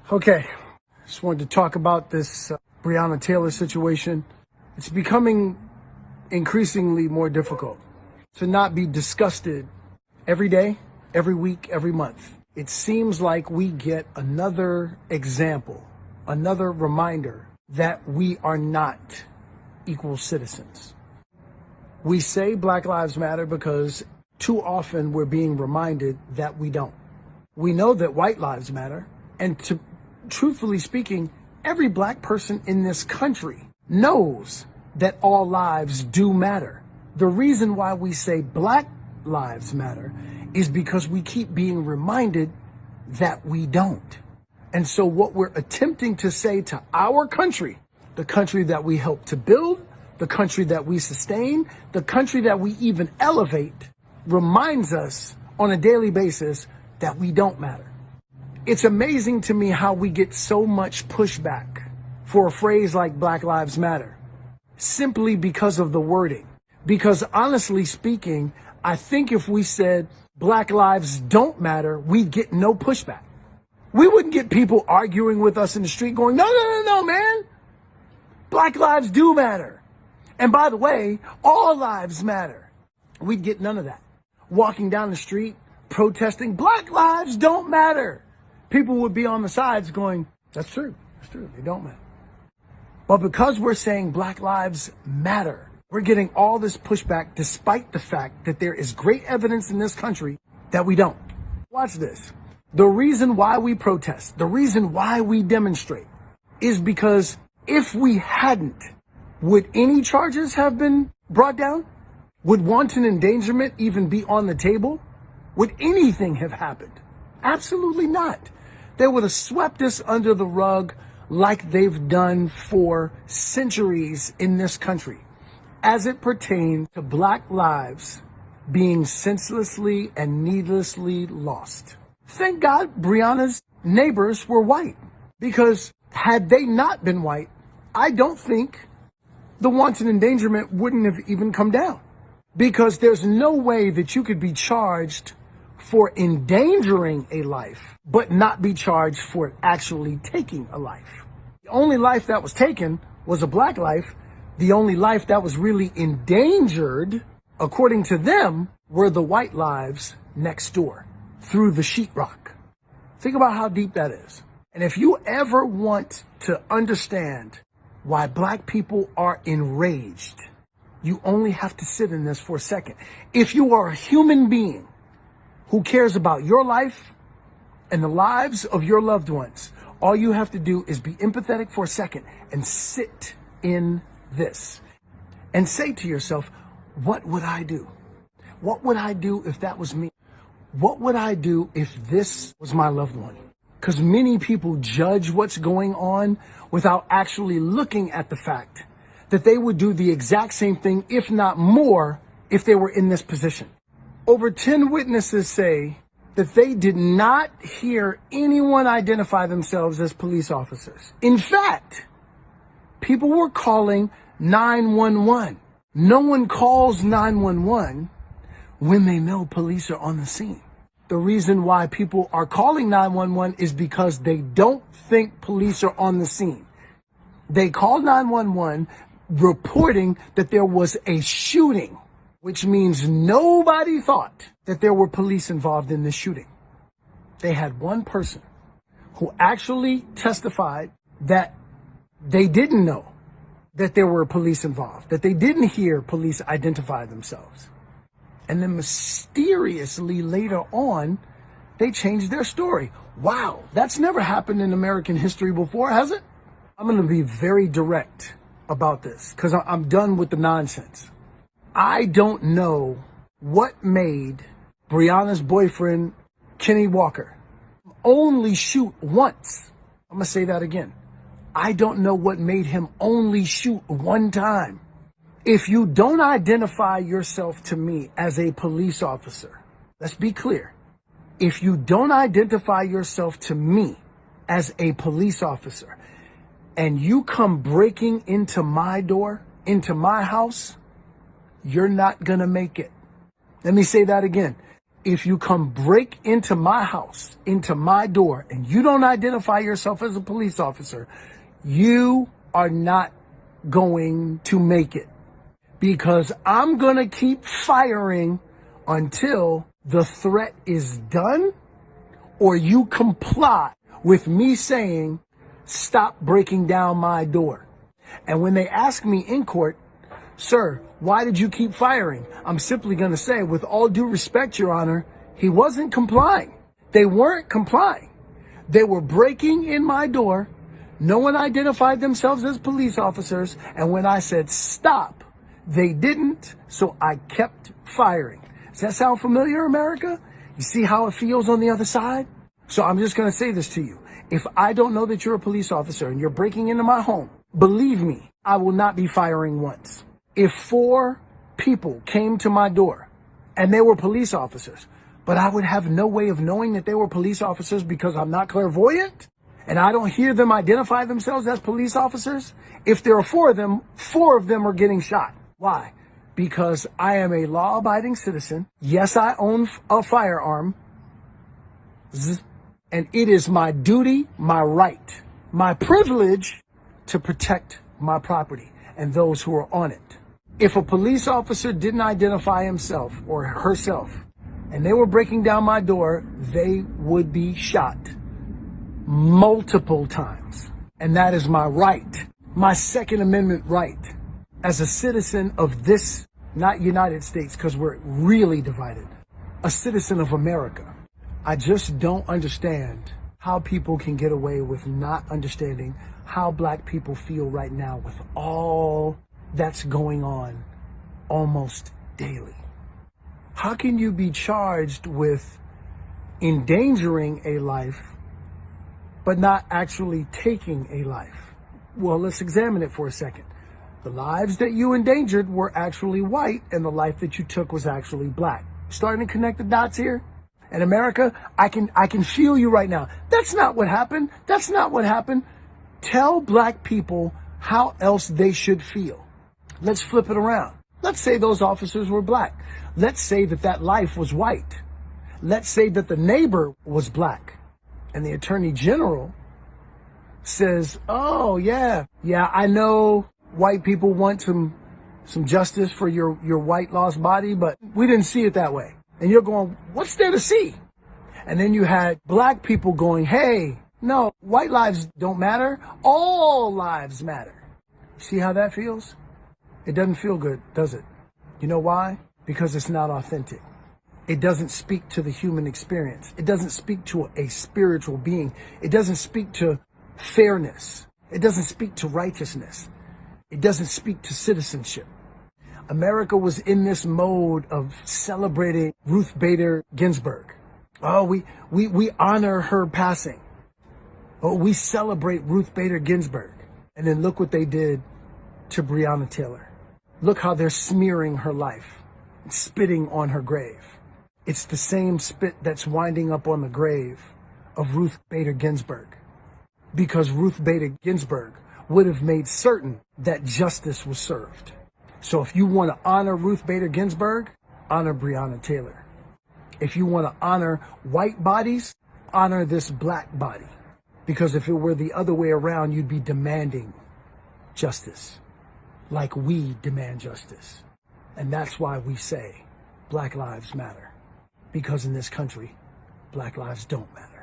Okay, just wanted to talk about this Breonna Taylor situation. It's becoming increasingly more difficult to not be disgusted every day, every week, every month. It seems like we get another example, another reminder that we are not equal citizens. We say Black Lives Matter because too often we're being reminded that we don't. We know that white lives matter, and truthfully speaking, every black person in this country knows that all lives do matter. The reason why we say Black Lives Matter is because we keep being reminded that we don't. And so what we're attempting to say to our country, the country that we help to build, the country that we sustain, the country that we even elevate, reminds us on a daily basis that we don't matter. It's amazing to me how we get so much pushback for a phrase like Black Lives Matter, simply because of the wording. Because honestly speaking, I think if we said Black lives don't matter, we'd get no pushback. We wouldn't get people arguing with us in the street going, no, man. Black lives do matter. And by the way, all lives matter. We'd get none of that. Walking down the street, protesting, Black lives don't matter. People would be on the sides going, that's true, they don't matter. But because we're saying Black lives matter, we're getting all this pushback despite the fact that there is great evidence in this country that we don't. Watch this. The reason why we protest, the reason why we demonstrate is because if we hadn't, would any charges have been brought down? Would wanton endangerment even be on the table? Would anything have happened? Absolutely not. They would have swept us under the rug like they've done for centuries in this country, as it pertains to Black lives being senselessly and needlessly lost. Thank God Breonna's neighbors were white, because had they not been white, I don't think the wanton endangerment wouldn't have even come down, because there's no way that you could be charged for endangering a life, but not be charged for actually taking a life. The only life that was taken was a Black life. The only life that was really endangered, according to them, were the white lives next door through the sheetrock. Think about how deep that is. And if you ever want to understand why Black people are enraged, you only have to sit in this for a second. If you are a human being who cares about your life and the lives of your loved ones, all you have to do is be empathetic for a second and sit in this and say to yourself, what would I do? What would I do if that was me? What would I do if this was my loved one? Because many people judge what's going on without actually looking at the fact that they would do the exact same thing, if not more, if they were in this position. Over 10 witnesses say that they did not hear anyone identify themselves as police officers. In fact, people were calling 911. No one calls 911 when they know police are on the scene. The reason why people are calling 911 is because they don't think police are on the scene. They call 911 reporting that there was a shooting, which means nobody thought that there were police involved in this shooting. They had one person who actually testified that they didn't know that there were police involved, that they didn't hear police identify themselves. And then mysteriously later on, they changed their story. Wow, that's never happened in American history before, has it? I'm going to be very direct about this because I'm done with the nonsense. I don't know what made Breonna's boyfriend, Kenny Walker, only shoot once. I'm going to say that again. I don't know what made him only shoot one time. If you don't identify yourself to me as a police officer, let's be clear. If you don't identify yourself to me as a police officer, and you come breaking into my door, into my house, you're not going to make it. Let me say that again. If you come break into my house, into my door, and you don't identify yourself as a police officer, you are not going to make it. Because I'm going to keep firing until the threat is done or you comply with me saying, stop breaking down my door. And when they ask me in court, sir, why did you keep firing? I'm simply going to say, with all due respect, Your Honor, he wasn't complying. They weren't complying. They were breaking in my door. No one identified themselves as police officers. And when I said stop, they didn't. So I kept firing. Does that sound familiar, America? You see how it feels on the other side? So I'm just going to say this to you. If I don't know that you're a police officer and you're breaking into my home, believe me, I will not be firing once. If 4 people came to my door and they were police officers, but I would have no way of knowing that they were police officers because I'm not clairvoyant and I don't hear them identify themselves as police officers, if there are 4 of them, 4 of them are getting shot. Why? Because I am a law-abiding citizen. Yes, I own a firearm. And it is my duty, my right, my privilege to protect my property and those who are on it. If a police officer didn't identify himself or herself and they were breaking down my door, they would be shot multiple times. And that is my right, my Second Amendment right as a citizen of this, not United States, because we're really divided, a citizen of America. I just don't understand how people can get away with not understanding how black people feel right now with all that's going on almost daily. How can you be charged with endangering a life, but not actually taking a life? Well, let's examine it for a second. The lives that you endangered were actually white, and the life that you took was actually black. Starting to connect the dots here? In America, I can feel you right now. That's not what happened. That's not what happened. Tell black people how else they should feel. Let's flip it around. Let's say those officers were black. Let's say that life was white. Let's say that the neighbor was black. And the attorney general says, oh, yeah, I know white people want some justice for your white lost body, but we didn't see it that way. And you're going, what's there to see? And then you had black people going, hey, no, white lives don't matter. All lives matter. See how that feels? It doesn't feel good, does it? You know why? Because it's not authentic. It doesn't speak to the human experience. It doesn't speak to a spiritual being. It doesn't speak to fairness. It doesn't speak to righteousness. It doesn't speak to citizenship. America was in this mode of celebrating Ruth Bader Ginsburg. Oh, we honor her passing. Oh, we celebrate Ruth Bader Ginsburg. And then look what they did to Breonna Taylor. Look how they're smearing her life, spitting on her grave. It's the same spit that's winding up on the grave of Ruth Bader Ginsburg, because Ruth Bader Ginsburg would have made certain that justice was served. So if you want to honor Ruth Bader Ginsburg, honor Breonna Taylor. If you want to honor white bodies, honor this black body. Because if it were the other way around, you'd be demanding justice, like we demand justice. And that's why we say Black lives matter. Because in this country, Black lives don't matter.